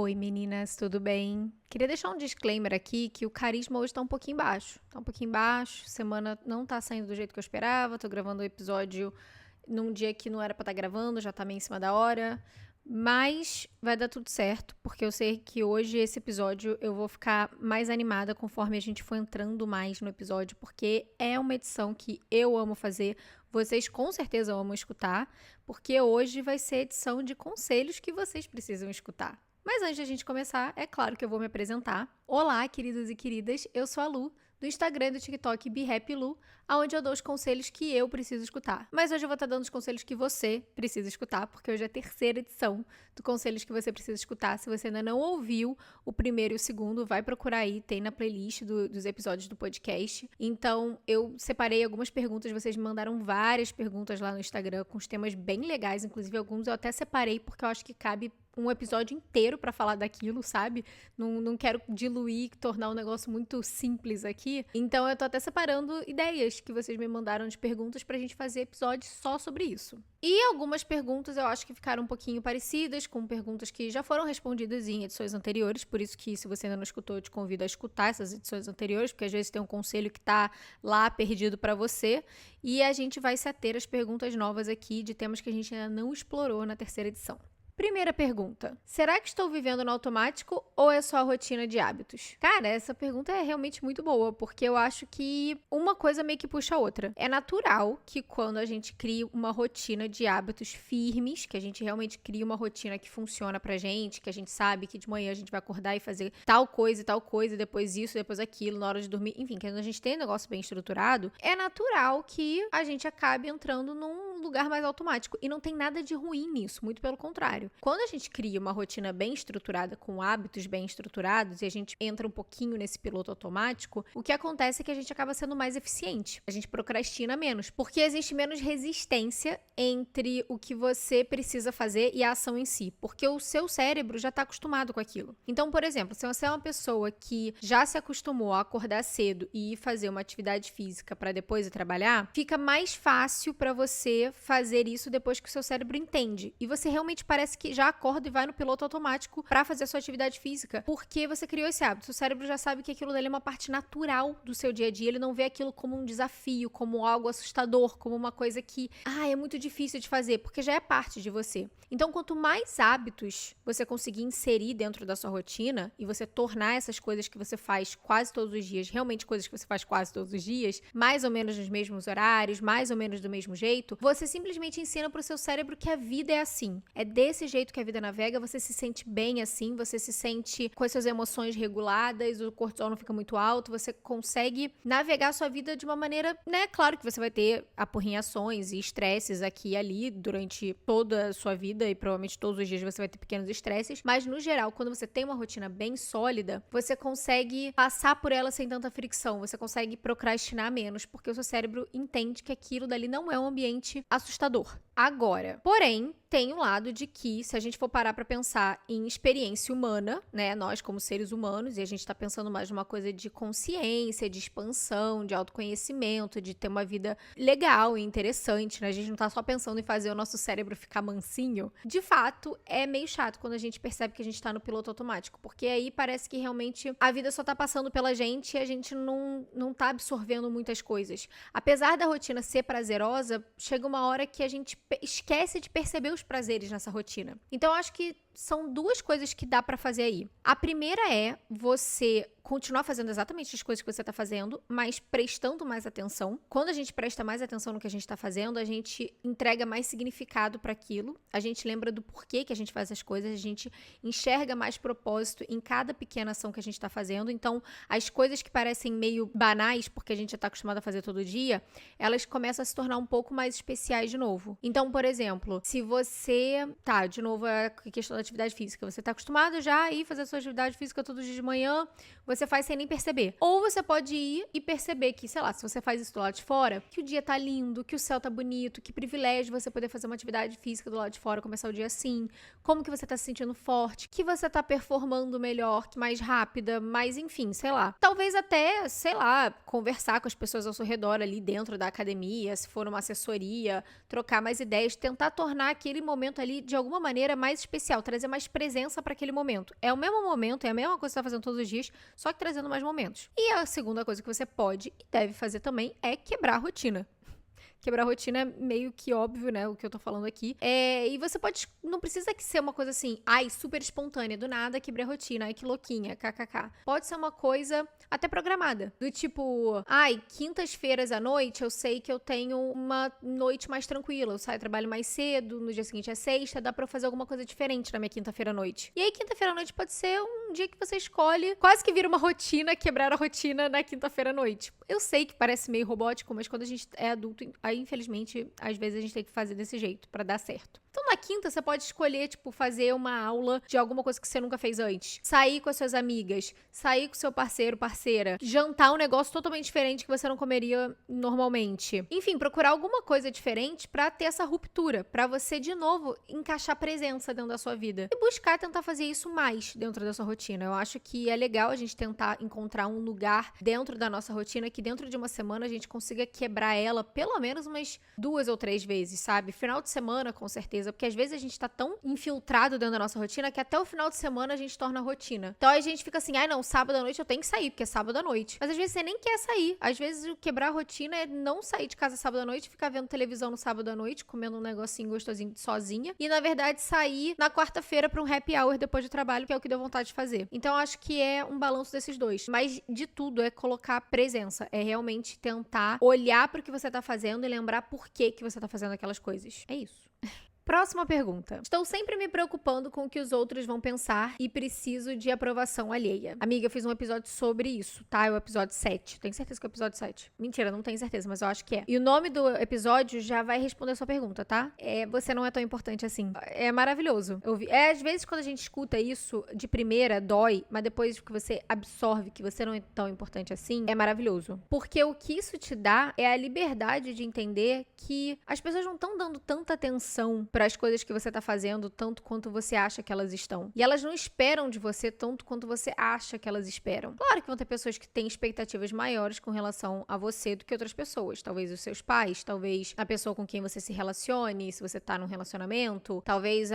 Oi meninas, tudo bem? Queria deixar um disclaimer aqui que o carisma hoje tá um pouquinho baixo. Semana não tá saindo do jeito que eu esperava, tô gravando o episódio num dia que não era pra estar gravando, já tá meio em cima da hora. Mas vai dar tudo certo, porque eu sei que hoje esse episódio eu vou ficar mais animada conforme a gente for entrando mais no episódio, porque é uma edição que eu amo fazer, vocês com certeza amam escutar, porque hoje vai ser edição de conselhos que vocês precisam escutar. Mas antes de a gente começar, é claro que eu vou me apresentar. Olá, queridos e queridas, eu sou a Lu, do Instagram e do TikTok BeHappyLu, onde eu dou os conselhos que eu preciso escutar. Mas hoje eu vou estar dando os conselhos que você precisa escutar, porque hoje é a terceira edição do Conselhos que você precisa escutar. Se você ainda não ouviu o primeiro e o segundo, vai procurar aí, tem na playlist dos episódios do podcast. Então, eu separei algumas perguntas, vocês me mandaram várias perguntas lá no Instagram, com os temas bem legais, inclusive alguns eu até separei, porque eu acho que cabe um episódio inteiro pra falar daquilo, sabe? Não quero diluir, tornar um negócio muito simples aqui. Então eu tô até separando ideias que vocês me mandaram de perguntas pra gente fazer episódios só sobre isso. E algumas perguntas eu acho que ficaram um pouquinho parecidas com perguntas que já foram respondidas em edições anteriores, por isso que se você ainda não escutou, eu te convido a escutar essas edições anteriores, porque às vezes tem um conselho que tá lá perdido pra você, e a gente vai se ater às perguntas novas aqui de temas que a gente ainda não explorou na terceira edição. Primeira pergunta. Será que estou vivendo no automático ou é só a rotina de hábitos? Cara, essa pergunta é realmente muito boa, porque eu acho que uma coisa meio que puxa a outra. É natural que quando a gente cria uma rotina de hábitos firmes, que a gente realmente cria uma rotina que funciona pra gente, que a gente sabe que de manhã a gente vai acordar e fazer tal coisa, depois isso, depois aquilo, na hora de dormir, enfim, quando a gente tem um negócio bem estruturado, é natural que a gente acabe entrando num lugar mais automático. E não tem nada de ruim nisso, muito pelo contrário. Quando a gente cria uma rotina bem estruturada, com hábitos bem estruturados, e a gente entra um pouquinho nesse piloto automático, o que acontece é que a gente acaba sendo mais eficiente. A gente procrastina menos, porque existe menos resistência entre o que você precisa fazer e a ação em si, porque o seu cérebro já está acostumado com aquilo. Então, por exemplo, se você é uma pessoa que já se acostumou a acordar cedo e ir fazer uma atividade física para depois ir trabalhar, fica mais fácil para você fazer isso depois que o seu cérebro entende. E você realmente parece que já acorda e vai no piloto automático para fazer a sua atividade física, porque você criou esse hábito. O cérebro já sabe que aquilo dali é uma parte natural do seu dia a dia. Ele não vê aquilo como um desafio, como algo assustador, como uma coisa que, é muito difícil de fazer, porque já é parte de você. Então, quanto mais hábitos você conseguir inserir dentro da sua rotina e você tornar essas coisas que você faz quase todos os dias, realmente coisas que você faz quase todos os dias, mais ou menos nos mesmos horários, mais ou menos do mesmo jeito, você simplesmente ensina pro seu cérebro que a vida é assim. É desse jeito que a vida navega, você se sente bem assim, você se sente com as suas emoções reguladas, o cortisol não fica muito alto, você consegue navegar a sua vida de uma maneira, né? Claro que você vai ter apurrinhações e estresses aqui e ali durante toda a sua vida e provavelmente todos os dias você vai ter pequenos estresses, mas no geral, quando você tem uma rotina bem sólida, você consegue passar por ela sem tanta fricção, você consegue procrastinar menos, porque o seu cérebro entende que aquilo dali não é um ambiente assustador. Agora, porém, tem um lado de que, se a gente for parar pra pensar em experiência humana, né, nós como seres humanos, e a gente tá pensando mais numa coisa de consciência, de expansão, de autoconhecimento, de ter uma vida legal e interessante, né, a gente não tá só pensando em fazer o nosso cérebro ficar mansinho. De fato, é meio chato quando a gente percebe que a gente tá no piloto automático, porque aí parece que realmente a vida só tá passando pela gente e a gente não tá absorvendo muitas coisas. Apesar da rotina ser prazerosa, chega uma hora que a gente esquece de perceber os prazeres nessa rotina. Então, eu acho que são duas coisas que dá pra fazer aí. A primeira é você continuar fazendo exatamente as coisas que você tá fazendo, mas prestando mais atenção. Quando a gente presta mais atenção no que a gente tá fazendo, a gente entrega mais significado para aquilo, a gente lembra do porquê que a gente faz as coisas, a gente enxerga mais propósito em cada pequena ação que a gente tá fazendo. Então, as coisas que parecem meio banais, porque a gente já tá acostumado a fazer todo dia, elas começam a se tornar um pouco mais especiais de novo. Então, por exemplo, se você... de novo, a questão da atividade física. Você tá acostumado já a ir fazer a sua atividade física todos os dias de manhã, você você faz sem nem perceber. Ou você pode ir e perceber que, sei lá, se você faz isso do lado de fora, que o dia tá lindo, que o céu tá bonito, que privilégio você poder fazer uma atividade física do lado de fora, começar o dia assim, como que você tá se sentindo forte, que você tá performando melhor, mais rápida, mais enfim, sei lá. Talvez até, sei lá, conversar com as pessoas ao seu redor ali dentro da academia, se for uma assessoria, trocar mais ideias, tentar tornar aquele momento ali de alguma maneira mais especial, trazer mais presença para aquele momento. É o mesmo momento, é a mesma coisa que você tá fazendo todos os dias, só que trazendo mais momentos. E a segunda coisa que você pode e deve fazer também é quebrar a rotina. Quebrar a rotina é meio que óbvio, né? O que eu tô falando aqui. E você pode. Não precisa que ser uma coisa assim, ai, super espontânea, do nada, quebrei a rotina, ai, que louquinha, kkk. Pode ser uma coisa até programada. Do tipo, ai, quintas-feiras à noite eu sei que eu tenho uma noite mais tranquila. Eu saio, trabalho mais cedo, no dia seguinte é sexta, dá pra eu fazer alguma coisa diferente na minha quinta-feira à noite. E aí, quinta-feira à noite pode ser um dia que você escolhe, quase que vira uma rotina, quebrar a rotina na quinta-feira à noite. Eu sei que parece meio robótico, mas quando a gente é adulto, aí, infelizmente, às vezes a gente tem que fazer desse jeito pra dar certo. Então, na quinta, você pode escolher, tipo, fazer uma aula de alguma coisa que você nunca fez antes. Sair com as suas amigas, sair com seu parceiro, parceira, jantar um negócio totalmente diferente que você não comeria normalmente. Enfim, procurar alguma coisa diferente pra ter essa ruptura, pra você, de novo, encaixar presença dentro da sua vida. E buscar tentar fazer isso mais dentro da sua rotina. Eu acho que é legal a gente tentar encontrar um lugar dentro da nossa rotina que dentro de uma semana a gente consiga quebrar ela pelo menos umas 2 ou 3 vezes, sabe? Final de semana, com certeza, porque às vezes a gente tá tão infiltrado dentro da nossa rotina que até o final de semana a gente torna rotina. Então a gente fica assim, ai não, sábado à noite eu tenho que sair, porque é sábado à noite. Mas às vezes você nem quer sair. Às vezes o quebrar a rotina é não sair de casa sábado à noite, ficar vendo televisão no sábado à noite, comendo um negocinho gostosinho sozinha, e na verdade sair na quarta-feira pra um happy hour depois do trabalho, que é o que deu vontade de fazer. Então eu acho que é um balanço desses dois. Mas de tudo é colocar presença, é realmente tentar olhar pro que você tá fazendo e lembrar por que você tá fazendo aquelas coisas. É isso. Próxima pergunta. Estou sempre me preocupando com o que os outros vão pensar e preciso de aprovação alheia. Amiga, eu fiz um episódio sobre isso, tá? É o episódio 7. Tenho certeza que é o episódio 7. Mentira, não tenho certeza, mas eu acho que é. E o nome do episódio já vai responder a sua pergunta, tá? Você não é tão importante assim. É maravilhoso. Às vezes quando a gente escuta isso de primeira, dói, mas depois que você absorve que você não é tão importante assim, é maravilhoso. Porque o que isso te dá é a liberdade de entender que as pessoas não estão dando tanta atenção para as coisas que você tá fazendo tanto quanto você acha que elas estão. E elas não esperam de você tanto quanto você acha que elas esperam. Claro que vão ter pessoas que têm expectativas maiores com relação a você do que outras pessoas. Talvez os seus pais, talvez a pessoa com quem você se relacione, se você tá num relacionamento, talvez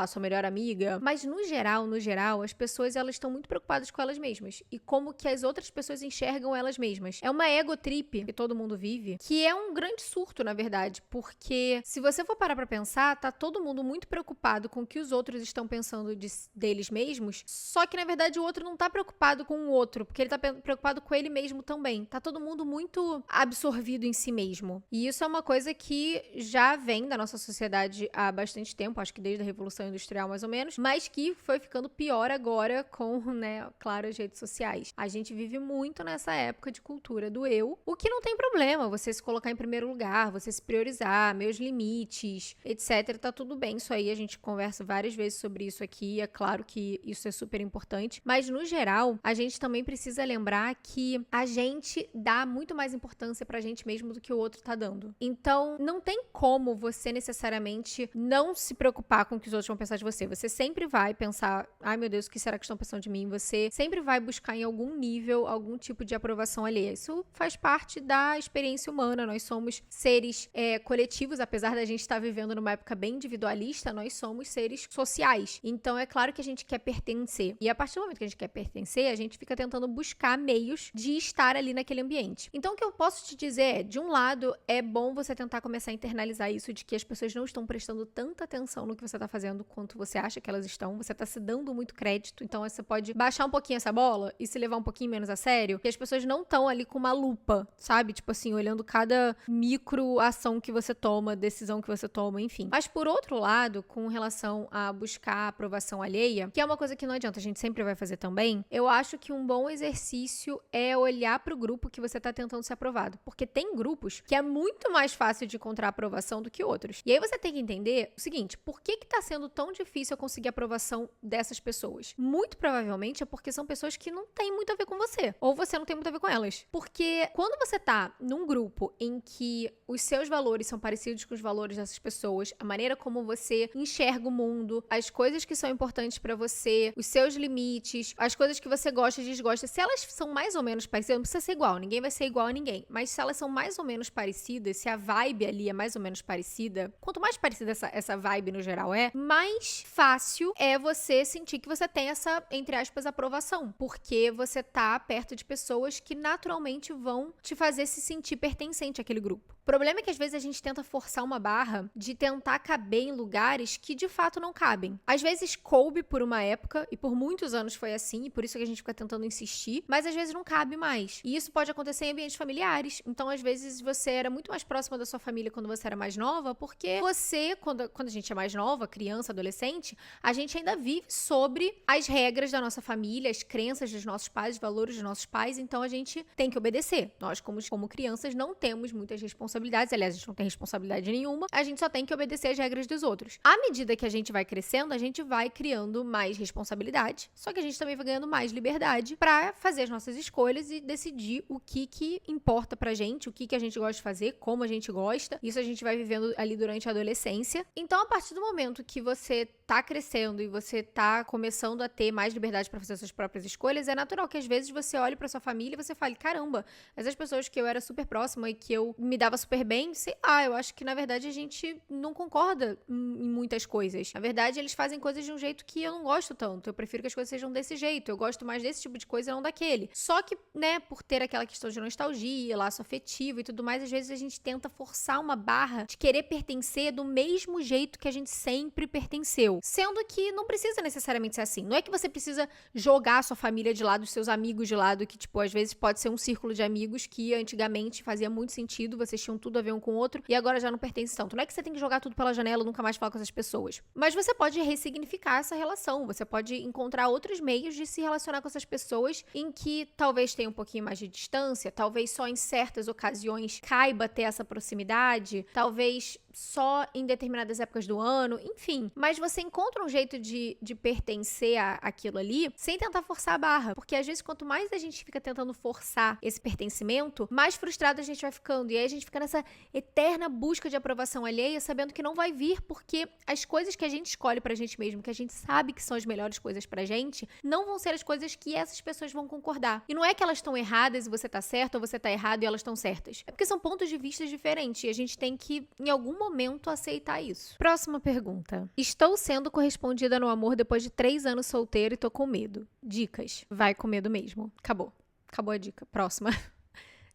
sua melhor amiga. Mas no geral, as pessoas elas estão muito preocupadas com elas mesmas e como que as outras pessoas enxergam elas mesmas. É uma ego trip que todo mundo vive, que é um grande surto, na verdade, porque se você for parar pra pensar, tá todo mundo muito preocupado com o que os outros estão pensando deles mesmos, só que na verdade o outro não tá preocupado com o outro, porque ele tá preocupado com ele mesmo também. Tá todo mundo muito absorvido em si mesmo. E isso é uma coisa que já vem da nossa sociedade há bastante tempo, acho que desde a Revolução Industrial mais ou menos, mas que foi ficando pior agora com, né, claro, as redes sociais. A gente vive muito nessa época de cultura do eu, o que não tem problema, você se colocar em primeiro lugar, você se priorizar, meus limites, etc. Tá tudo bem, isso aí a gente conversa várias vezes sobre isso aqui, é claro que isso é super importante, mas no geral, a gente também precisa lembrar que a gente dá muito mais importância pra gente mesmo do que o outro tá dando. Então, não tem como você necessariamente não se preocupar com o que os outros vão pensar de você. Você sempre vai pensar, ai meu Deus, o que será que estão pensando de mim? Você sempre vai buscar em algum nível, algum tipo de aprovação alheia. Isso faz parte da experiência humana, nós somos seres coletivos, apesar da gente estar vivendo numa época bem individualista, nós somos seres sociais. Então, é claro que a gente quer pertencer. E a partir do momento que a gente quer pertencer, a gente fica tentando buscar meios de estar ali naquele ambiente. Então, o que eu posso te dizer é, de um lado, é bom você tentar começar a internalizar isso de que as pessoas não estão prestando tanta atenção no que você tá fazendo quanto você acha que elas estão. Você tá se dando muito crédito. Então, você pode baixar um pouquinho essa bola e se levar um pouquinho menos a sério, que as pessoas não estão ali com uma lupa, sabe? Tipo assim, olhando cada micro ação que você toma, decisão que você toma, enfim. Mas Mas, por outro lado, com relação a buscar a aprovação alheia, que é uma coisa que não adianta, a gente sempre vai fazer também, eu acho que um bom exercício é olhar pro grupo que você tá tentando ser aprovado. Porque tem grupos que é muito mais fácil de encontrar aprovação do que outros. E aí você tem que entender o seguinte, por que tá sendo tão difícil eu conseguir a aprovação dessas pessoas? Muito provavelmente é porque são pessoas que não têm muito a ver com você. Ou você não tem muito a ver com elas. Porque quando você tá num grupo em que os seus valores são parecidos com os valores dessas pessoas, a maneira como você enxerga o mundo, as coisas que são importantes pra você, os seus limites, as coisas que você gosta e desgosta, se elas são mais ou menos parecidas, não precisa ser igual, ninguém vai ser igual a ninguém, mas se elas são mais ou menos parecidas, se a vibe ali é mais ou menos parecida, quanto mais parecida essa vibe no geral é, mais fácil é você sentir que você tem essa, entre aspas, aprovação, porque você tá perto de pessoas que naturalmente vão te fazer se sentir pertencente àquele grupo. O problema é que às vezes a gente tenta forçar uma barra de tentar caber em lugares que de fato não cabem. Às vezes coube por uma época, e por muitos anos foi assim, e por isso que a gente fica tentando insistir, mas às vezes não cabe mais. E isso pode acontecer em ambientes familiares. Então, às vezes, você era muito mais próxima da sua família quando você era mais nova, porque você, quando a gente é mais nova, criança, adolescente, a gente ainda vive sobre as regras da nossa família, as crenças dos nossos pais, os valores dos nossos pais, então a gente tem que obedecer. Nós, como crianças, não temos muitas responsabilidades, aliás, a gente não tem responsabilidade nenhuma, a gente só tem que obedecer as regras dos outros. À medida que a gente vai crescendo, a gente vai criando mais responsabilidade, só que a gente também vai ganhando mais liberdade pra fazer as nossas escolhas e decidir o que importa pra gente, o que a gente gosta de fazer, como a gente gosta. Isso a gente vai vivendo ali durante a adolescência. Então, a partir do momento que você tá crescendo e você tá começando a ter mais liberdade pra fazer suas próprias escolhas, é natural que às vezes você olhe pra sua família e você fale, caramba, essas pessoas que eu era super próxima e que eu me dava super bem, sei lá, eu acho que na verdade a gente não concorda em muitas coisas. Na verdade, eles fazem coisas de um jeito que eu não gosto tanto. Eu prefiro que as coisas sejam desse jeito. Eu gosto mais desse tipo de coisa, não daquele. Só que, né, por ter aquela questão de nostalgia, laço afetivo e tudo mais, às vezes a gente tenta forçar uma barra de querer pertencer do mesmo jeito que a gente sempre pertenceu. Sendo que não precisa necessariamente ser assim. Não é que você precisa jogar a sua família de lado, os seus amigos de lado, que, tipo, às vezes pode ser um círculo de amigos que antigamente fazia muito sentido, vocês tinham tudo a ver um com o outro, e agora já não pertence tanto. Não é que você tem que jogar tudo pela janela e nunca mais falar com essas pessoas. Mas você pode ressignificar essa relação. Você pode encontrar outros meios de se relacionar com essas pessoas em que talvez tenha um pouquinho mais de distância, talvez só em certas ocasiões caiba ter essa proximidade, talvez só em determinadas épocas do ano, enfim. Mas você encontra um jeito de pertencer àquilo ali sem tentar forçar a barra. Porque às vezes, quanto mais a gente fica tentando forçar esse pertencimento, mais frustrado a gente vai ficando. E aí a gente fica nessa eterna busca de aprovação alheia, sabendo que não vai vir, porque as coisas que a gente escolhe pra gente mesmo, que a gente sabe que são as melhores coisas pra gente, não vão ser as coisas que essas pessoas vão concordar. E não é que elas estão erradas e você tá certo, ou você tá errado e elas estão certas. É porque são pontos de vista diferentes e a gente tem que, em algum momento, aceitar isso. Próxima pergunta. Estou sendo correspondida no amor depois de 3 anos solteiro e tô com medo. Dicas. Vai com medo mesmo. Acabou. Acabou a dica. Próxima.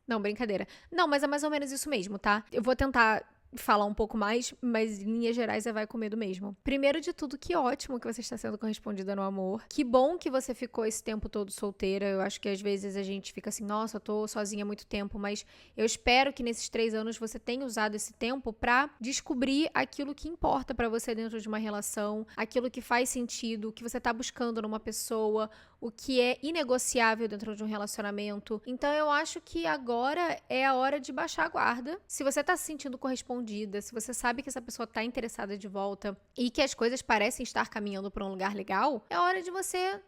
Não, brincadeira. Não, mas é mais ou menos isso mesmo, tá? Eu vou tentar falar um pouco mais, mas em linhas gerais é vai com medo mesmo. Primeiro de tudo, que ótimo que você está sendo correspondida no amor. Que bom que você ficou esse tempo todo solteira. Eu acho que às vezes a gente fica assim, nossa, eu tô sozinha há muito tempo, mas eu espero que nesses 3 anos você tenha usado esse tempo pra descobrir aquilo que importa pra você dentro de uma relação, aquilo que faz sentido, o que você tá buscando numa pessoa, o que é inegociável dentro de um relacionamento. Então eu acho que agora é a hora de baixar a guarda. Se você tá se sentindo correspondida, se você sabe que essa pessoa tá interessada de volta e que as coisas parecem estar caminhando pra um lugar legal, é hora de você,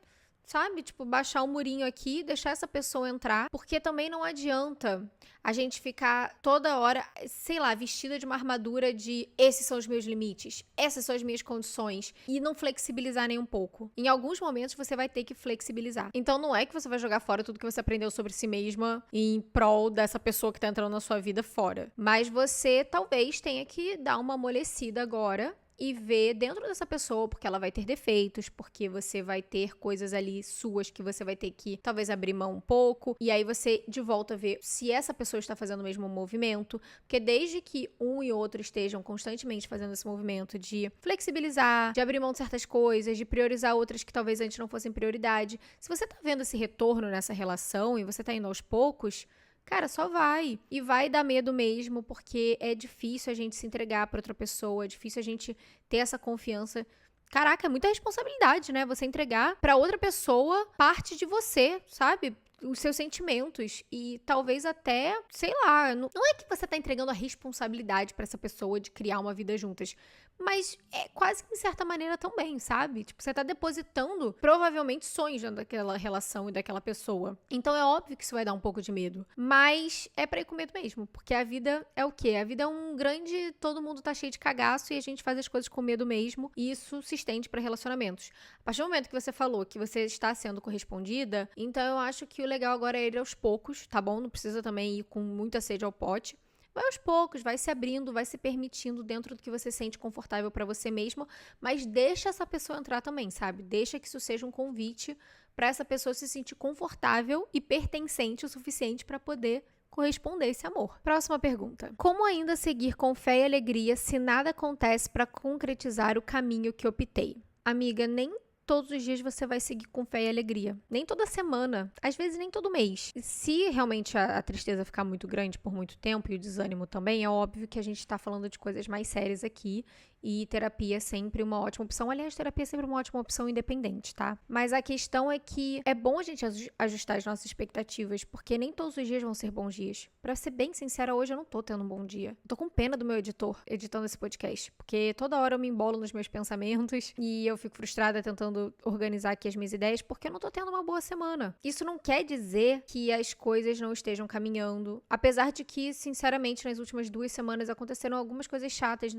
sabe, tipo, baixar o murinho aqui, deixar essa pessoa entrar, porque também não adianta a gente ficar toda hora, sei lá, vestida de uma armadura de esses são os meus limites, essas são as minhas condições, e não flexibilizar nem um pouco. Em alguns momentos você vai ter que flexibilizar. Então não é que você vai jogar fora tudo que você aprendeu sobre si mesma em prol dessa pessoa que tá entrando na sua vida fora. Mas você talvez tenha que dar uma amolecida agora e ver dentro dessa pessoa, porque ela vai ter defeitos, porque você vai ter coisas ali suas que você vai ter que talvez abrir mão um pouco, e aí você de volta vê se essa pessoa está fazendo o mesmo movimento, porque desde que um e outro estejam constantemente fazendo esse movimento de flexibilizar, de abrir mão de certas coisas, de priorizar outras que talvez antes não fossem prioridade, se você tá vendo esse retorno nessa relação e você tá indo aos poucos, cara, só vai. E vai dar medo mesmo, porque é difícil a gente se entregar pra outra pessoa, é difícil a gente ter essa confiança. Caraca, é muita responsabilidade, né? Você entregar pra outra pessoa parte de você, sabe? Os seus sentimentos e talvez até, sei lá, não é que você tá entregando a responsabilidade pra essa pessoa de criar uma vida juntas, mas é quase que de certa maneira também, sabe? Tipo, você tá depositando provavelmente sonhos dentro daquela relação e daquela pessoa. Então é óbvio que isso vai dar um pouco de medo, mas é pra ir com medo mesmo, porque a vida é o quê? A vida é um grande, todo mundo tá cheio de cagaço e a gente faz as coisas com medo mesmo, e isso se estende pra relacionamentos. A partir do momento que você falou que você está sendo correspondida, então eu acho que o legal agora é ir aos poucos, tá bom? Não precisa também ir com muita sede ao pote. Vai aos poucos, vai se abrindo, vai se permitindo dentro do que você sente confortável pra você mesmo, mas deixa essa pessoa entrar também, sabe? Deixa que isso seja um convite pra essa pessoa se sentir confortável e pertencente o suficiente pra poder corresponder esse amor. Próxima pergunta. Como ainda seguir com fé e alegria se nada acontece pra concretizar o caminho que optei? Amiga, nem todos os dias você vai seguir com fé e alegria. Nem toda semana. Às vezes nem todo mês. E se realmente a tristeza ficar muito grande por muito tempo e o desânimo também, é óbvio que a gente tá falando de coisas mais sérias aqui. E terapia é sempre uma ótima opção. Aliás, terapia é sempre uma ótima opção independente, tá? Mas a questão é que é bom a gente ajustar as nossas expectativas, porque nem todos os dias vão ser bons dias. Pra ser bem sincera, hoje eu não tô tendo um bom dia. Eu tô com pena do meu editor, editando esse podcast, porque toda hora eu me embolo nos meus pensamentos e eu fico frustrada tentando organizar aqui as minhas ideias, porque eu não tô tendo uma boa semana. Isso não quer dizer que as coisas não estejam caminhando, apesar de que, sinceramente, nas últimas 2 semanas aconteceram algumas coisas chatas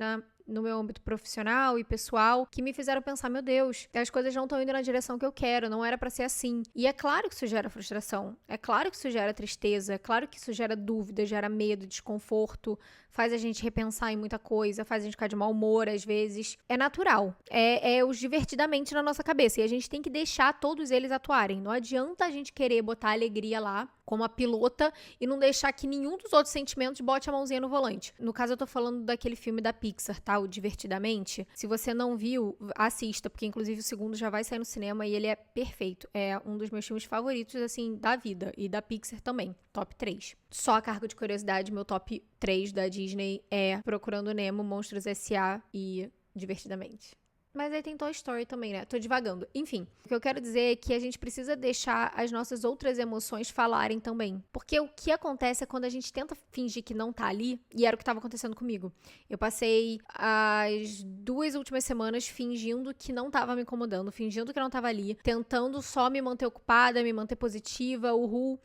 no meu âmbito profissional e pessoal, que me fizeram pensar, meu Deus, as coisas não estão indo na direção que eu quero, não era pra ser assim. E é claro que isso gera frustração, é claro que isso gera tristeza, é claro que isso gera dúvida, gera medo, desconforto, faz a gente repensar em muita coisa, faz a gente ficar de mau humor às vezes. É natural, é os divertidamente na nossa cabeça, e a gente tem que deixar todos eles atuarem. Não adianta a gente querer botar alegria lá, como a pilota, e não deixar que nenhum dos outros sentimentos bote a mãozinha no volante. No caso, eu tô falando daquele filme da Pixar, tá? O Divertidamente. Se você não viu, assista, porque inclusive o segundo já vai sair no cinema e ele é perfeito. É um dos meus filmes favoritos, assim, da vida. E da Pixar também. Top 3. Só a cargo de curiosidade, meu top 3 da Disney é Procurando Nemo, Monstros S.A. e Divertidamente. Mas aí tem Toy Story também, né? Tô divagando. Enfim, o que eu quero dizer é que a gente precisa deixar as nossas outras emoções falarem também. Porque o que acontece é quando a gente tenta fingir que não tá ali, e era o que tava acontecendo comigo. Eu passei as 2 últimas semanas fingindo que não tava me incomodando, fingindo que não tava ali, tentando só me manter ocupada, me manter positiva, uhul.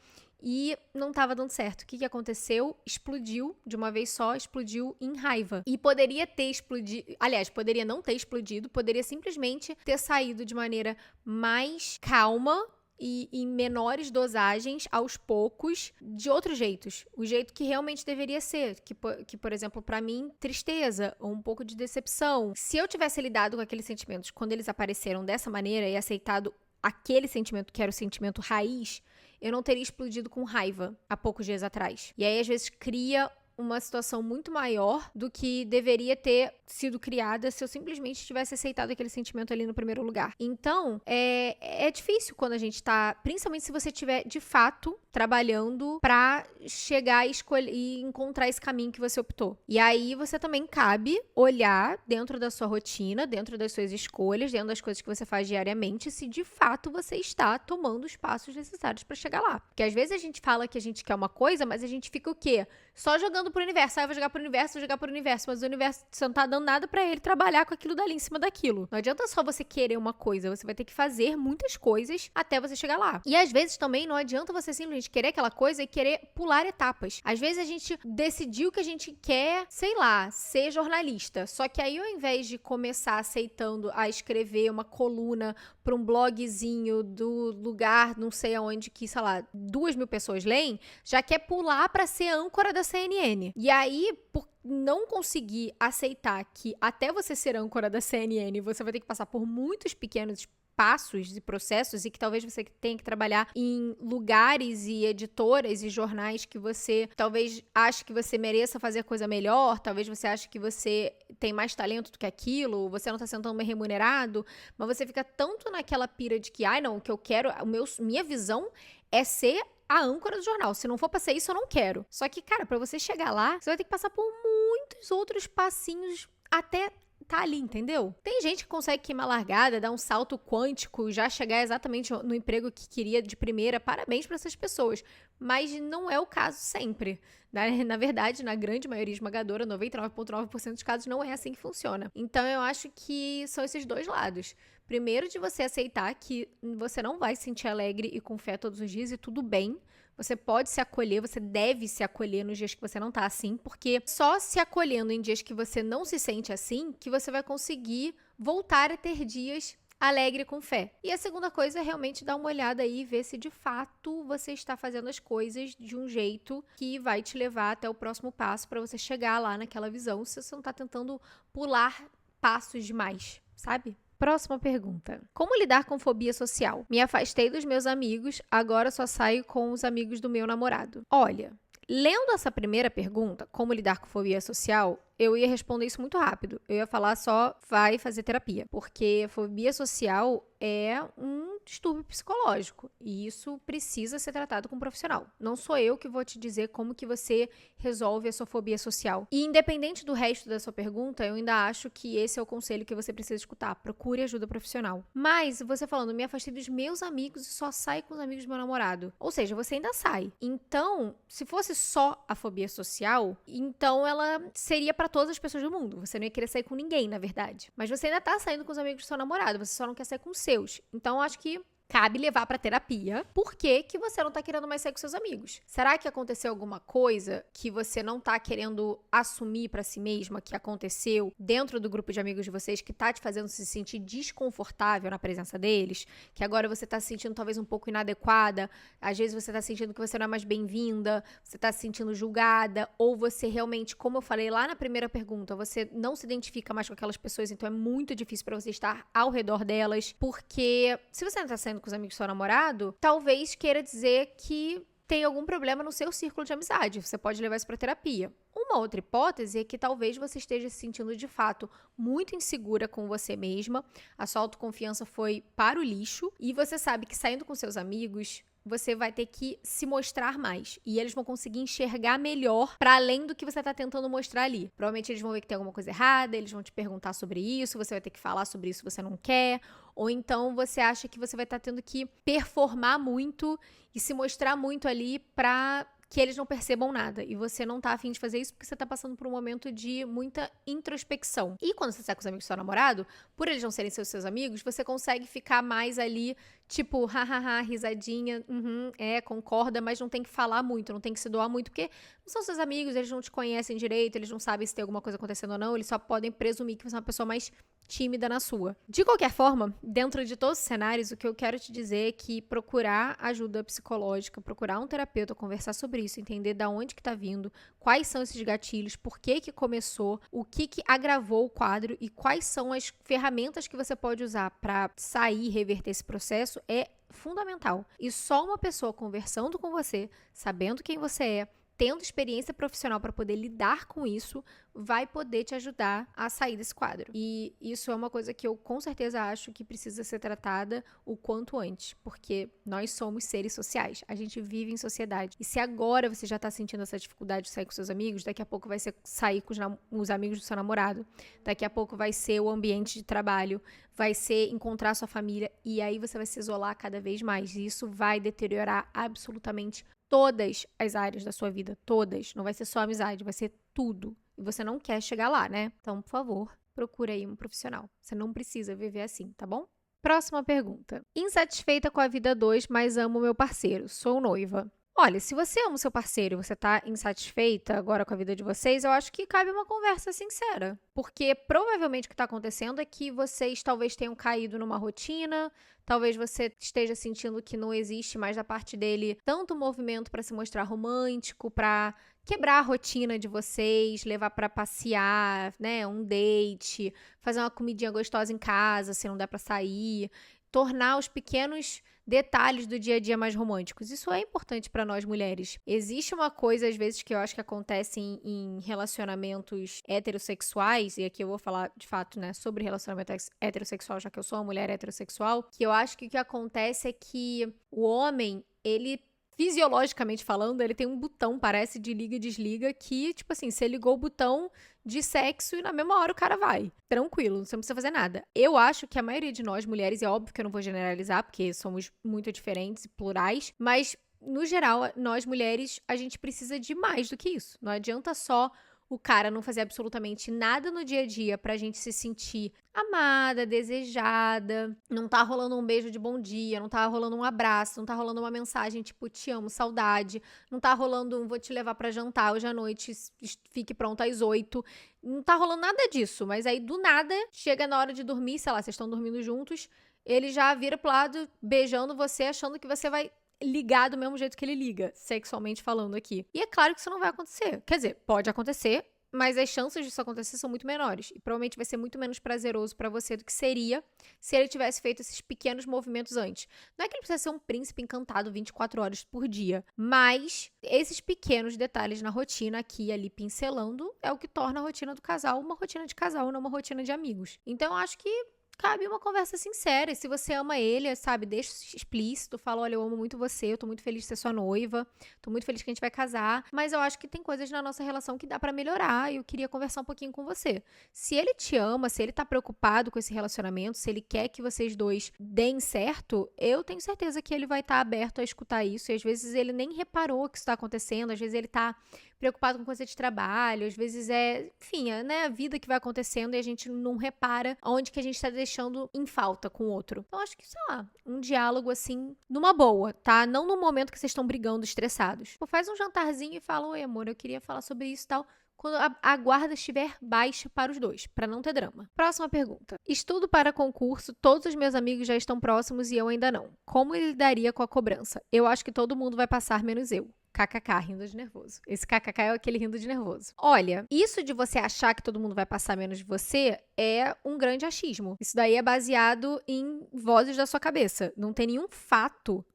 E não tava dando certo. O que aconteceu? Explodiu de uma vez só, explodiu em raiva. E poderia ter explodido, aliás, poderia não ter explodido, poderia simplesmente ter saído de maneira mais calma e em menores dosagens, aos poucos, de outros jeitos. O jeito que realmente deveria ser. Que por exemplo, pra mim, tristeza ou um pouco de decepção. Se eu tivesse lidado com aqueles sentimentos quando eles apareceram dessa maneira e aceitado aquele sentimento que era o sentimento raiz, eu não teria explodido com raiva há poucos dias atrás. E aí, às vezes, cria uma situação muito maior do que deveria ter sido criada se eu simplesmente tivesse aceitado aquele sentimento ali no primeiro lugar. Então, é difícil quando a gente tá, principalmente se você estiver, de fato, trabalhando pra chegar e escolher e encontrar esse caminho que você optou. E aí, você também cabe olhar dentro da sua rotina, dentro das suas escolhas, dentro das coisas que você faz diariamente, se de fato você está tomando os passos necessários pra chegar lá. Porque às vezes a gente fala que a gente quer uma coisa, mas a gente fica o quê? Só jogando pro universo. Eu vou jogar pro universo, vou jogar pro universo. Mas o universo, você não tá dando nada pra ele trabalhar com aquilo dali em cima daquilo. Não adianta só você querer uma coisa. Você vai ter que fazer muitas coisas até você chegar lá. E às vezes também não adianta você simplesmente querer aquela coisa e querer pular etapas. Às vezes a gente decidiu que a gente quer, sei lá, ser jornalista. Só que aí ao invés de começar aceitando a escrever uma coluna pra um blogzinho do lugar, não sei aonde, que, sei lá, 2.000 pessoas leem, já quer pular pra ser âncora da CNN. E aí, por não conseguir aceitar que até você ser âncora da CNN, você vai ter que passar por muitos pequenos passos e processos e que talvez você tenha que trabalhar em lugares e editoras e jornais que você talvez ache que você mereça fazer coisa melhor, talvez você ache que você tem mais talento do que aquilo, você não tá sendo tão bem remunerado, mas você fica tanto naquela pira de que, ai não, o que eu quero, minha visão é ser a âncora do jornal. Se não for pra ser isso, eu não quero. Só que, cara, pra você chegar lá, você vai ter que passar por muitos outros passinhos até tá ali, entendeu? Tem gente que consegue queimar largada, dar um salto quântico, já chegar exatamente no emprego que queria de primeira. Parabéns pra essas pessoas. Mas não é o caso sempre. Na verdade, na grande maioria esmagadora, 99,9% dos casos, não é assim que funciona. Então, eu acho que são esses dois lados. Primeiro, de você aceitar que você não vai se sentir alegre e com fé todos os dias e tudo bem. Você pode se acolher, você deve se acolher nos dias que você não tá assim, porque só se acolhendo em dias que você não se sente assim, que você vai conseguir voltar a ter dias alegre com fé. E a segunda coisa é realmente dar uma olhada aí e ver se de fato você está fazendo as coisas de um jeito que vai te levar até o próximo passo para você chegar lá naquela visão, se você não tá tentando pular passos demais, sabe? Próxima pergunta. Como lidar com fobia social? Me afastei dos meus amigos, agora só saio com os amigos do meu namorado. Olha, lendo essa primeira pergunta, como lidar com fobia social, eu ia responder isso muito rápido. Eu ia falar só vai fazer terapia, porque fobia social é um distúrbio psicológico e isso precisa ser tratado com um profissional. Não sou eu que vou te dizer como que você resolve a sua fobia social. E independente do resto da sua pergunta, eu ainda acho que esse é o conselho que você precisa escutar. Procure ajuda profissional. Mas você falando, me afastei dos meus amigos e só saio com os amigos do meu namorado. Ou seja, você ainda sai. Então, se fosse só a fobia social, então ela seria para todas as pessoas do mundo. Você não ia querer sair com ninguém, na verdade. Mas você ainda tá saindo com os amigos do seu namorado, você só não quer sair com os seus. Então, eu acho que cabe levar pra terapia. Por que que você não tá querendo mais sair com seus amigos? Será que aconteceu alguma coisa que você não tá querendo assumir pra si mesma que aconteceu dentro do grupo de amigos de vocês que tá te fazendo se sentir desconfortável na presença deles? Que agora você tá se sentindo talvez um pouco inadequada, às vezes você tá sentindo que você não é mais bem-vinda, você tá se sentindo julgada, ou você realmente, como eu falei lá na primeira pergunta, você não se identifica mais com aquelas pessoas, então é muito difícil pra você estar ao redor delas, porque se você não tá saindo com os amigos do seu namorado, talvez queira dizer que tem algum problema no seu círculo de amizade. Você pode levar isso para terapia. Uma outra hipótese é que talvez você esteja se sentindo de fato muito insegura com você mesma, a sua autoconfiança foi para o lixo e você sabe que saindo com seus amigos você vai ter que se mostrar mais. E eles vão conseguir enxergar melhor para além do que você tá tentando mostrar ali. Provavelmente eles vão ver que tem alguma coisa errada, eles vão te perguntar sobre isso, você vai ter que falar sobre isso se você não quer. Ou então você acha que você vai estar tendo que performar muito e se mostrar muito ali pra que eles não percebam nada. E você não tá afim de fazer isso porque você tá passando por um momento de muita introspecção. E quando você sai com os amigos do seu namorado, por eles não serem seus amigos, você consegue ficar mais ali, tipo, hahaha, risadinha, concorda, mas não tem que falar muito, não tem que se doar muito, porque não são seus amigos, eles não te conhecem direito, eles não sabem se tem alguma coisa acontecendo ou não, eles só podem presumir que você é uma pessoa mais tímida na sua. De qualquer forma, dentro de todos os cenários, o que eu quero te dizer é que procurar ajuda psicológica, procurar um terapeuta, conversar sobre isso, entender da onde que tá vindo, quais são esses gatilhos, por que que começou, o que que agravou o quadro e quais são as ferramentas que você pode usar para sair e reverter esse processo é fundamental. E só uma pessoa conversando com você, sabendo quem você é, tendo experiência profissional para poder lidar com isso, vai poder te ajudar a sair desse quadro. E isso é uma coisa que eu com certeza acho que precisa ser tratada o quanto antes, porque nós somos seres sociais, a gente vive em sociedade. E se agora você já tá sentindo essa dificuldade de sair com seus amigos, daqui a pouco vai ser sair com os amigos do seu namorado, daqui a pouco vai ser o ambiente de trabalho, vai ser encontrar sua família, e aí você vai se isolar cada vez mais. E isso vai deteriorar absolutamente todas as áreas da sua vida, todas. Não vai ser só amizade, vai ser tudo. E você não quer chegar lá, né? Então, por favor, procure aí um profissional. Você não precisa viver assim, tá bom? Próxima pergunta. Insatisfeita com a vida 2, mas amo meu parceiro. Sou noiva. Olha, se você ama o seu parceiro e você tá insatisfeita agora com a vida de vocês, eu acho que cabe uma conversa sincera. Porque provavelmente o que tá acontecendo é que vocês talvez tenham caído numa rotina, talvez você esteja sentindo que não existe mais da parte dele tanto movimento pra se mostrar romântico, pra quebrar a rotina de vocês, levar pra passear, né, um date, fazer uma comidinha gostosa em casa, se não der pra sair, tornar os pequenos detalhes do dia a dia mais românticos. Isso é importante para nós mulheres. Existe uma coisa, às vezes, que eu acho que acontece em relacionamentos heterossexuais, e aqui eu vou falar, de fato, né, sobre relacionamento heterossexual, já que eu sou uma mulher heterossexual, que eu acho que o que acontece é que o homem, ele fisiologicamente falando, ele tem um botão, parece, de liga e desliga, que, tipo assim, você ligou o botão de sexo e na mesma hora o cara vai. Tranquilo, você não precisa fazer nada. Eu acho que a maioria de nós, mulheres, é óbvio que eu não vou generalizar, porque somos muito diferentes e plurais, mas, no geral, nós mulheres, a gente precisa de mais do que isso. Não adianta só o cara não fazer absolutamente nada no dia a dia pra gente se sentir amada, desejada, não tá rolando um beijo de bom dia, não tá rolando um abraço, não tá rolando uma mensagem tipo te amo, saudade, não tá rolando um vou te levar pra jantar hoje à noite, fique pronta às 8. Não tá rolando nada disso, mas aí do nada, chega na hora de dormir, sei lá, vocês estão dormindo juntos, ele já vira pro lado beijando você, achando que você vai ligar do mesmo jeito que ele liga, sexualmente falando aqui. E é claro que isso não vai acontecer. Quer dizer, pode acontecer, mas as chances disso acontecer são muito menores. E provavelmente vai ser muito menos prazeroso pra você do que seria se ele tivesse feito esses pequenos movimentos antes. Não é que ele precisa ser um príncipe encantado 24 horas por dia, mas esses pequenos detalhes na rotina, aqui e ali pincelando, é o que torna a rotina do casal uma rotina de casal, não uma rotina de amigos. Então, eu acho que cabe uma conversa sincera. E se você ama ele, sabe, deixa explícito. Fala, olha, eu amo muito você, eu tô muito feliz de ser sua noiva, tô muito feliz que a gente vai casar, mas eu acho que tem coisas na nossa relação que dá pra melhorar e eu queria conversar um pouquinho com você. Se ele te ama, se ele tá preocupado com esse relacionamento, se ele quer que vocês dois deem certo, eu tenho certeza que ele vai estar aberto a escutar isso. E às vezes ele nem reparou que isso tá acontecendo, às vezes ele tá preocupado com coisa de trabalho, às vezes enfim, né, a vida que vai acontecendo e a gente não repara onde que a gente tá deixando em falta com o outro. Então, acho que, sei lá, um diálogo assim, numa boa, tá? Não no momento que vocês estão brigando, estressados. Pô, faz um jantarzinho e fala, oi, amor, eu queria falar sobre isso e tal, quando a guarda estiver baixa para os dois, para não ter drama. Próxima pergunta. Estudo para concurso, todos os meus amigos já estão próximos e eu ainda não. Como ele lidaria com a cobrança? Eu acho que todo mundo vai passar, menos eu. KKK, rindo de nervoso. Esse KKK é aquele rindo de nervoso. Olha, isso de você achar que todo mundo vai passar menos de você é um grande achismo. Isso daí é baseado em vozes da sua cabeça. Não tem nenhum fato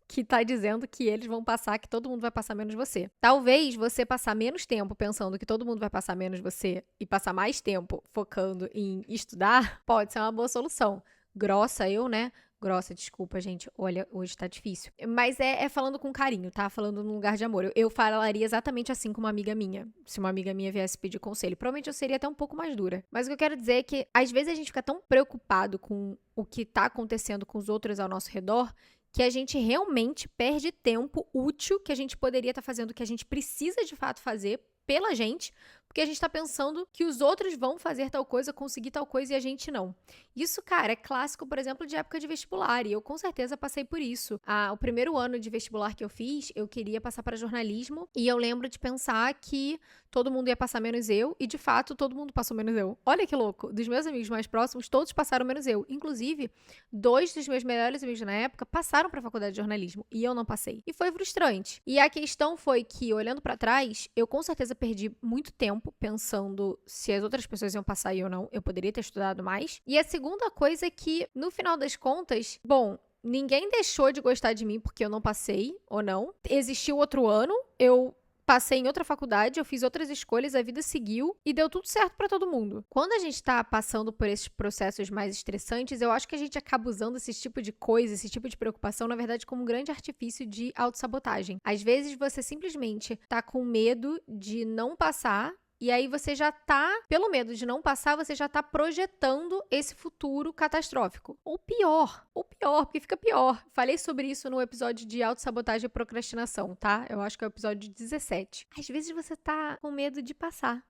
que tá dizendo que eles vão passar, que todo mundo vai passar menos você. Talvez você passar menos tempo pensando que todo mundo vai passar menos você e passar mais tempo focando em estudar pode ser uma boa solução. Grossa eu, né? Grossa, desculpa, gente. Olha, hoje tá difícil. Mas é falando com carinho, tá? Falando num lugar de amor. Eu falaria exatamente assim com uma amiga minha. Se uma amiga minha viesse pedir conselho. Provavelmente eu seria até um pouco mais dura. Mas o que eu quero dizer é que, às vezes, a gente fica tão preocupado com o que tá acontecendo com os outros ao nosso redor que a gente realmente perde tempo útil que a gente poderia estar fazendo o que a gente precisa de fato fazer pela gente, porque a gente tá pensando que os outros vão fazer tal coisa, conseguir tal coisa e a gente não. Isso, cara, é clássico, por exemplo, de época de vestibular, e eu com certeza passei por isso. O primeiro ano de vestibular que eu fiz, eu queria passar para jornalismo, e eu lembro de pensar que todo mundo ia passar menos eu, e de fato todo mundo passou menos eu. Olha que louco, dos meus amigos mais próximos, todos passaram menos eu. Inclusive, 2 dos meus melhores amigos na época passaram para a faculdade de jornalismo, e eu não passei. E foi frustrante. E a questão foi que, olhando para trás, eu com certeza perdi muito tempo pensando se as outras pessoas iam passar e eu não. Eu poderia ter estudado mais. E a segunda coisa é que, no final das contas, bom, ninguém deixou de gostar de mim porque eu não passei, ou não. Existiu outro ano, eu passei em outra faculdade, eu fiz outras escolhas, a vida seguiu e deu tudo certo pra todo mundo. Quando a gente tá passando por esses processos mais estressantes, eu acho que a gente acaba usando esse tipo de coisa, esse tipo de preocupação, na verdade, como um grande artifício de autossabotagem. Às vezes você simplesmente tá com medo de não passar. E aí você já tá, pelo medo de não passar, você já tá projetando esse futuro catastrófico. Ou pior, porque fica pior. Falei sobre isso no episódio de autossabotagem e procrastinação, tá? Eu acho que é o episódio 17. Às vezes você tá com medo de passar.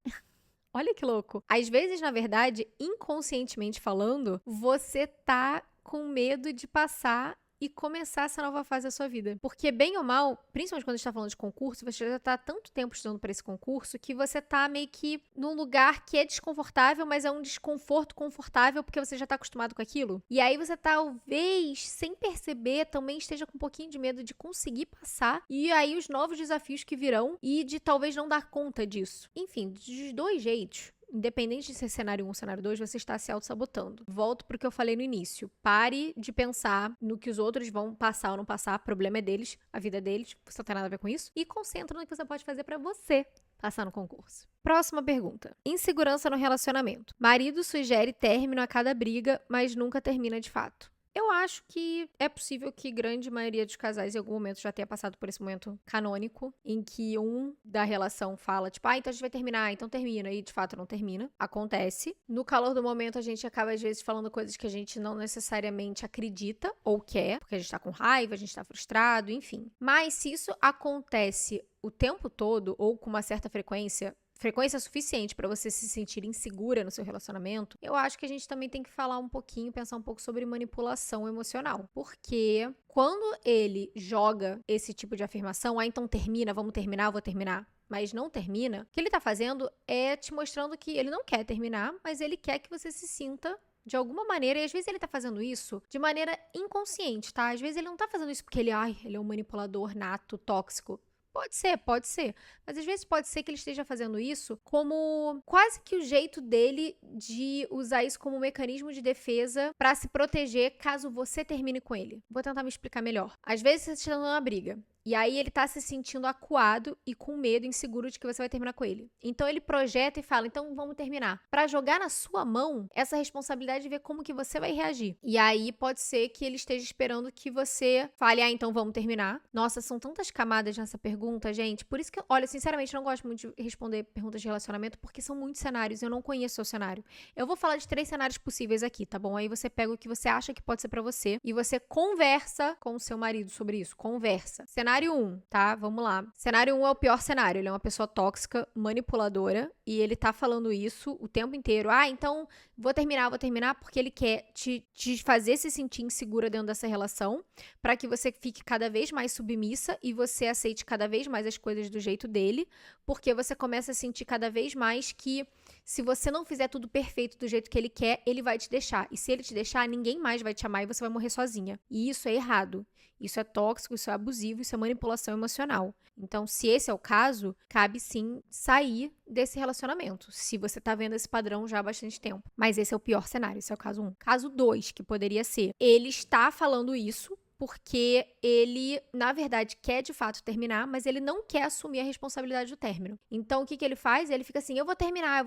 Olha que louco. Às vezes, na verdade, inconscientemente falando, você tá com medo de passar e começar essa nova fase da sua vida. Porque, bem ou mal, principalmente quando a gente tá falando de concurso, você já tá há tanto tempo estudando para esse concurso que você tá meio que num lugar que é desconfortável, mas é um desconforto confortável porque você já tá acostumado com aquilo. E aí você talvez, sem perceber, também esteja com um pouquinho de medo de conseguir passar e aí os novos desafios que virão e de talvez não dar conta disso. Enfim, dos dois jeitos, independente de ser cenário 1 ou cenário 2, você está se auto-sabotando. Volto pro que eu falei no início. Pare de pensar no que os outros vão passar ou não passar. O problema é deles, a vida é deles. Você não tem nada a ver com isso. E concentra no que você pode fazer para você passar no concurso. Próxima pergunta. Insegurança no relacionamento. Marido sugere término a cada briga, mas nunca termina de fato. Eu acho que é possível que grande maioria dos casais em algum momento já tenha passado por esse momento canônico, em que um da relação fala, tipo, então a gente vai terminar, então termina, e de fato não termina. Acontece. No calor do momento, a gente acaba, às vezes, falando coisas que a gente não necessariamente acredita ou quer, porque a gente tá com raiva, a gente tá frustrado, enfim. Mas se isso acontece o tempo todo, ou com uma certa frequência suficiente para você se sentir insegura no seu relacionamento, eu acho que a gente também tem que falar um pouquinho, pensar um pouco sobre manipulação emocional. Porque quando ele joga esse tipo de afirmação, então termina, vamos terminar, eu vou terminar, mas não termina, o que ele tá fazendo é te mostrando que ele não quer terminar, mas ele quer que você se sinta de alguma maneira, e às vezes ele tá fazendo isso de maneira inconsciente, tá? Às vezes ele não tá fazendo isso porque ele é um manipulador nato, tóxico. Pode ser. Mas às vezes pode ser que ele esteja fazendo isso como quase que o jeito dele de usar isso como um mecanismo de defesa pra se proteger caso você termine com ele. Vou tentar me explicar melhor. Às vezes você está numa briga. E aí ele tá se sentindo acuado e com medo, inseguro de que você vai terminar com ele. Então ele projeta e fala, então vamos terminar. Pra jogar na sua mão essa responsabilidade de ver como que você vai reagir. E aí pode ser que ele esteja esperando que você fale, então vamos terminar. Nossa, são tantas camadas nessa pergunta, gente. Por isso que, olha, sinceramente, eu não gosto muito de responder perguntas de relacionamento, porque são muitos cenários, eu não conheço o seu cenário. Eu vou falar de 3 cenários possíveis aqui, tá bom? Aí você pega o que você acha que pode ser pra você e você conversa com o seu marido sobre isso. Conversa. Cenário 1, tá? Vamos lá. Cenário 1 é o pior cenário. Ele é uma pessoa tóxica, manipuladora, e ele tá falando isso o tempo inteiro. Então vou terminar, porque ele quer te fazer se sentir insegura dentro dessa relação, pra que você fique cada vez mais submissa e você aceite cada vez mais as coisas do jeito dele, porque você começa a sentir cada vez mais que se você não fizer tudo perfeito do jeito que ele quer, ele vai te deixar. E se ele te deixar, ninguém mais vai te amar e você vai morrer sozinha. E isso é errado. Isso é tóxico, isso é abusivo, isso é manipulação emocional. Então, se esse é o caso, cabe sim sair desse relacionamento, se você tá vendo esse padrão já há bastante tempo. Mas esse é o pior cenário, esse é o caso 1. Caso 2, que poderia ser, ele está falando isso porque ele, na verdade, quer de fato terminar, mas ele não quer assumir a responsabilidade do término. Então, o que ele faz? Ele fica assim, eu vou terminar,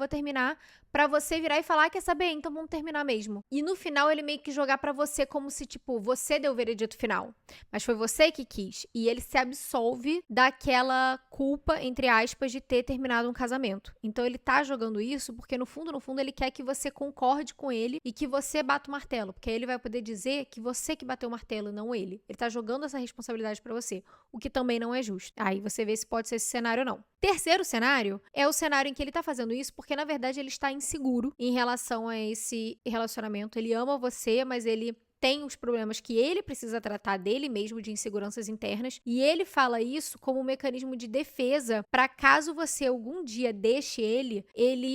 pra você virar e falar, quer saber? Então vamos terminar mesmo. E no final, ele meio que jogar pra você como se, tipo, você deu o veredito final. Mas foi você que quis. E ele se absolve daquela culpa, entre aspas, de ter terminado um casamento. Então, ele tá jogando isso porque, no fundo, ele quer que você concorde com ele e que você bata o martelo. Porque aí ele vai poder dizer que você que bateu o martelo, não ele. Ele tá jogando essa responsabilidade pra você, o que também não é justo. Aí você vê se pode ser esse cenário ou não. Terceiro cenário é o cenário em que ele tá fazendo isso porque, na verdade, ele está inseguro em relação a esse relacionamento. Ele ama você, mas ele tem os problemas que ele precisa tratar dele mesmo, de inseguranças internas, e ele fala isso como um mecanismo de defesa para caso você algum dia deixe ele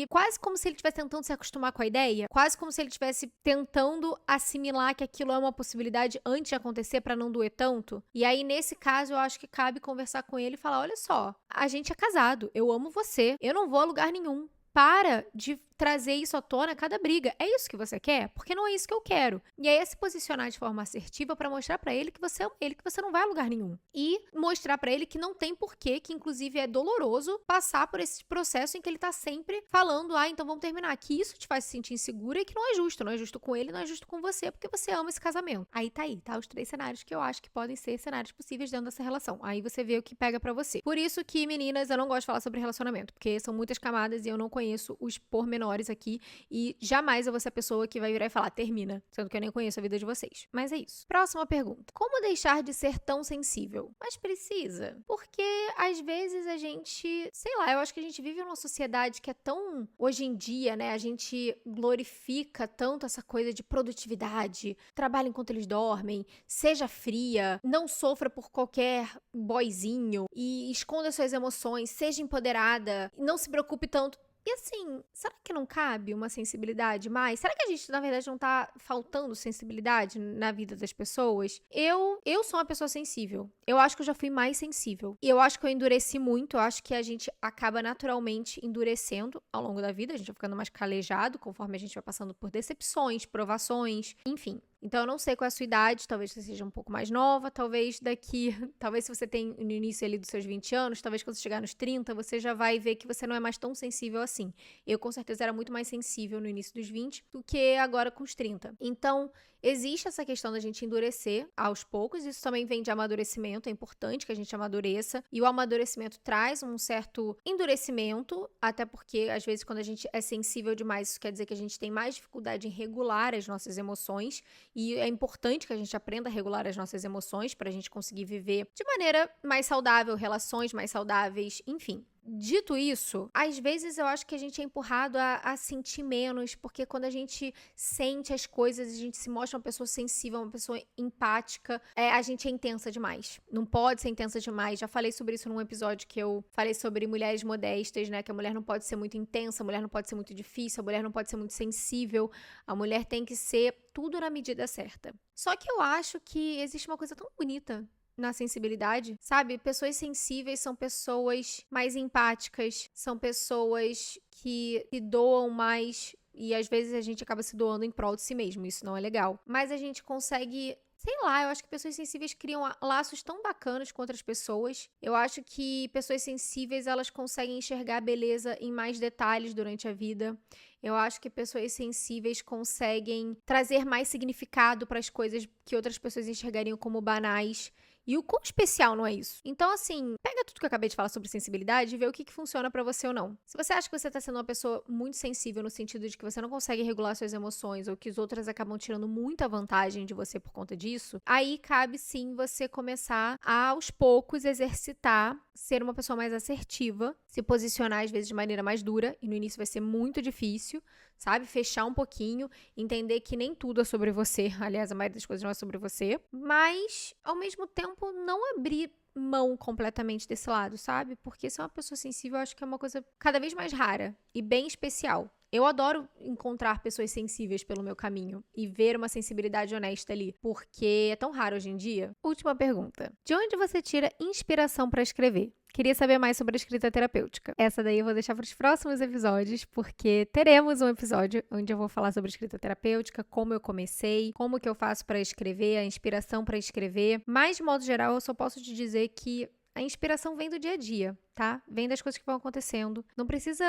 quase como se ele estivesse tentando se acostumar com a ideia, quase como se ele estivesse tentando assimilar que aquilo é uma possibilidade antes de acontecer para não doer tanto. E aí, nesse caso, eu acho que cabe conversar com ele e falar, olha só, a gente é casado, eu amo você, eu não vou a lugar nenhum. Para de trazer isso à tona a cada briga. É isso que você quer? Porque não é isso que eu quero. E aí é se posicionar de forma assertiva para mostrar para ele que você ama ele, que você não vai a lugar nenhum. E mostrar para ele que não tem porquê, que inclusive é doloroso passar por esse processo em que ele tá sempre falando, então vamos terminar. Que isso te faz se sentir insegura e que não é justo. Não é justo com ele, não é justo com você, porque você ama esse casamento. Aí tá os 3 cenários que eu acho que podem ser cenários possíveis dentro dessa relação. Aí você vê o que pega para você. Por isso que, meninas, eu não gosto de falar sobre relacionamento, porque são muitas camadas e eu não conheço os pormenores aqui e jamais eu vou ser a pessoa que vai virar e falar, termina, sendo que eu nem conheço a vida de vocês. Mas é isso. Próxima pergunta. Como deixar de ser tão sensível? Mas precisa. Porque às vezes a gente, sei lá, eu acho que a gente vive numa sociedade que é tão, hoje em dia, né, a gente glorifica tanto essa coisa de produtividade, trabalhe enquanto eles dormem, seja fria, não sofra por qualquer boyzinho e esconda suas emoções, seja empoderada, não se preocupe tanto. E assim, será que não cabe uma sensibilidade mais? Será que a gente, na verdade, não tá faltando sensibilidade na vida das pessoas? Eu sou uma pessoa sensível. Eu acho que eu já fui mais sensível. E eu acho que eu endureci muito. Eu acho que a gente acaba naturalmente endurecendo ao longo da vida. A gente vai ficando mais calejado conforme a gente vai passando por decepções, provações, enfim. Então, eu não sei qual é a sua idade, talvez você seja um pouco mais nova, talvez se você tem no início ali dos seus 20 anos, talvez quando você chegar nos 30, você já vai ver que você não é mais tão sensível assim. Eu, com certeza, era muito mais sensível no início dos 20 do que agora com os 30. Então, existe essa questão da gente endurecer aos poucos, isso também vem de amadurecimento, é importante que a gente amadureça, e o amadurecimento traz um certo endurecimento, até porque, às vezes, quando a gente é sensível demais, isso quer dizer que a gente tem mais dificuldade em regular as nossas emoções, e é importante que a gente aprenda a regular as nossas emoções para a gente conseguir viver de maneira mais saudável, relações mais saudáveis, enfim. Dito isso, às vezes eu acho que a gente é empurrado a sentir menos, porque quando a gente sente as coisas, a gente se mostra uma pessoa sensível, uma pessoa empática, a gente é intensa demais. Não pode ser intensa demais. Já falei sobre isso num episódio que eu falei sobre mulheres modestas, né? Que a mulher não pode ser muito intensa, a mulher não pode ser muito difícil, a mulher não pode ser muito sensível, a mulher tem que ser tudo na medida certa. Só que eu acho que existe uma coisa tão bonita na sensibilidade, sabe? Pessoas sensíveis são pessoas mais empáticas, são pessoas que se doam mais e às vezes a gente acaba se doando em prol de si mesmo, isso não é legal. Mas a gente consegue, sei lá, eu acho que pessoas sensíveis criam laços tão bacanas com outras pessoas. Eu acho que pessoas sensíveis, elas conseguem enxergar a beleza em mais detalhes durante a vida. Eu acho que pessoas sensíveis conseguem trazer mais significado para as coisas que outras pessoas enxergariam como banais. E o quão especial não é isso? Então, assim, pega tudo que eu acabei de falar sobre sensibilidade e vê o que funciona pra você ou não. Se você acha que você tá sendo uma pessoa muito sensível no sentido de que você não consegue regular suas emoções ou que os outros acabam tirando muita vantagem de você por conta disso, aí cabe sim você começar a, aos poucos, exercitar, ser uma pessoa mais assertiva, se posicionar às vezes de maneira mais dura, e no início vai ser muito difícil, sabe? Fechar um pouquinho, entender que nem tudo é sobre você. Aliás, a maioria das coisas não é sobre você. Mas, ao mesmo tempo, não abrir mão completamente desse lado, sabe? Porque ser uma pessoa sensível, eu acho que é uma coisa cada vez mais rara e bem especial. Eu adoro encontrar pessoas sensíveis pelo meu caminho e ver uma sensibilidade honesta ali, porque é tão raro hoje em dia. Última pergunta. De onde você tira inspiração para escrever? Queria saber mais sobre a escrita terapêutica. Essa daí eu vou deixar para os próximos episódios, porque teremos um episódio onde eu vou falar sobre escrita terapêutica, como eu comecei, como que eu faço para escrever, a inspiração para escrever. Mas, de modo geral, eu só posso te dizer que a inspiração vem do dia a dia, tá? Vem das coisas que vão acontecendo. Não precisa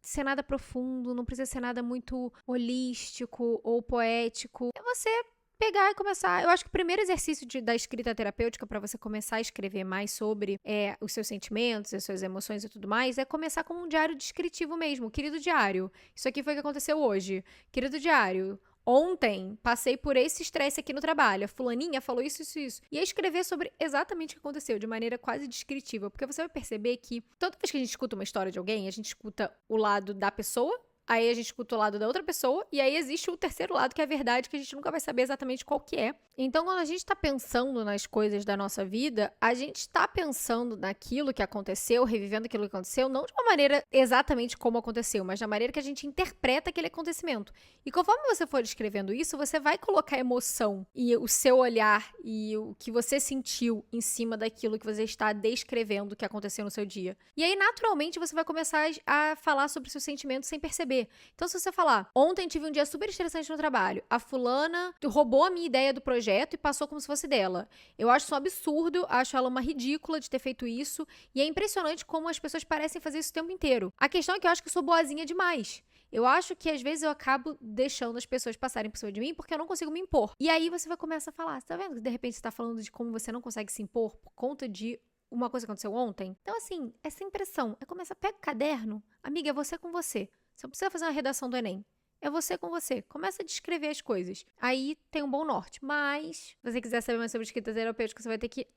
ser nada profundo, não precisa ser nada muito holístico ou poético. É você pegar e começar. Eu acho que o primeiro exercício da escrita terapêutica para você começar a escrever mais sobre os seus sentimentos, as suas emoções e tudo mais, é começar com um diário descritivo mesmo. Querido diário, isso aqui foi o que aconteceu hoje. Querido diário, ontem passei por esse estresse aqui no trabalho. A fulaninha falou isso, isso, isso. E aí escrever sobre exatamente o que aconteceu, de maneira quase descritiva. Porque você vai perceber que toda vez que a gente escuta uma história de alguém, a gente escuta o lado da pessoa, aí a gente escuta o lado da outra pessoa, e aí existe o terceiro lado, que é a verdade, que a gente nunca vai saber exatamente qual que é. Então, quando a gente tá pensando nas coisas da nossa vida, a gente tá pensando naquilo que aconteceu, revivendo aquilo que aconteceu, não de uma maneira exatamente como aconteceu, mas da maneira que a gente interpreta aquele acontecimento. E conforme você for escrevendo isso, você vai colocar emoção e o seu olhar e o que você sentiu em cima daquilo que você está descrevendo que aconteceu no seu dia. E aí, naturalmente, você vai começar a falar sobre seus sentimentos sem perceber. Então, se você falar, ontem tive um dia super estressante no trabalho, a fulana roubou a minha ideia do projeto e passou como se fosse dela. Eu acho isso um absurdo, acho ela uma ridícula de ter feito isso, e é impressionante como as pessoas parecem fazer isso o tempo inteiro. A questão é que eu acho que eu sou boazinha demais. Eu acho que às vezes eu acabo deixando as pessoas passarem por cima de mim porque eu não consigo me impor. E aí você vai começar a falar, você tá vendo que de repente você tá falando de como você não consegue se impor por conta de uma coisa que aconteceu ontem? Então assim, essa impressão é começar, pega o caderno, amiga, é você com você. Você não precisa fazer uma redação do Enem. É você com você. Começa a descrever as coisas. Aí tem um bom norte. Mas, se você quiser saber mais sobre escrita terapêutica, você vai ter que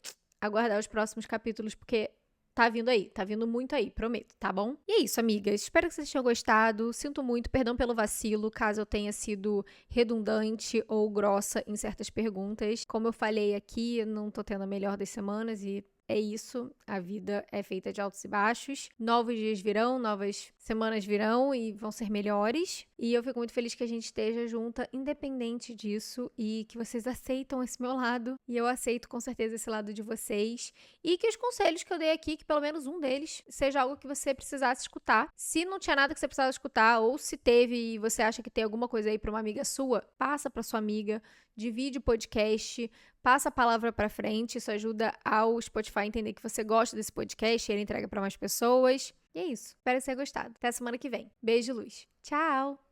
aguardar os próximos capítulos, porque tá vindo aí. Tá vindo muito aí, prometo, tá bom? E é isso, amigas. Espero que vocês tenham gostado. Sinto muito, perdão pelo vacilo, caso eu tenha sido redundante ou grossa em certas perguntas. Como eu falei aqui, não tô tendo a melhor das semanas e é isso, a vida é feita de altos e baixos. Novos dias virão, novas semanas virão e vão ser melhores. E eu fico muito feliz que a gente esteja junta, independente disso, e que vocês aceitam esse meu lado. E eu aceito com certeza esse lado de vocês. E que os conselhos que eu dei aqui, que pelo menos um deles, seja algo que você precisasse escutar. Se não tinha nada que você precisava escutar, ou se teve e você acha que tem alguma coisa aí pra uma amiga sua, passa pra sua amiga, divide o podcast, passa a palavra pra frente, isso ajuda ao Spotify entender que você gosta desse podcast e ele entrega pra mais pessoas. E é isso. Espero que você tenha gostado. Até a semana que vem. Beijo, luz. Tchau!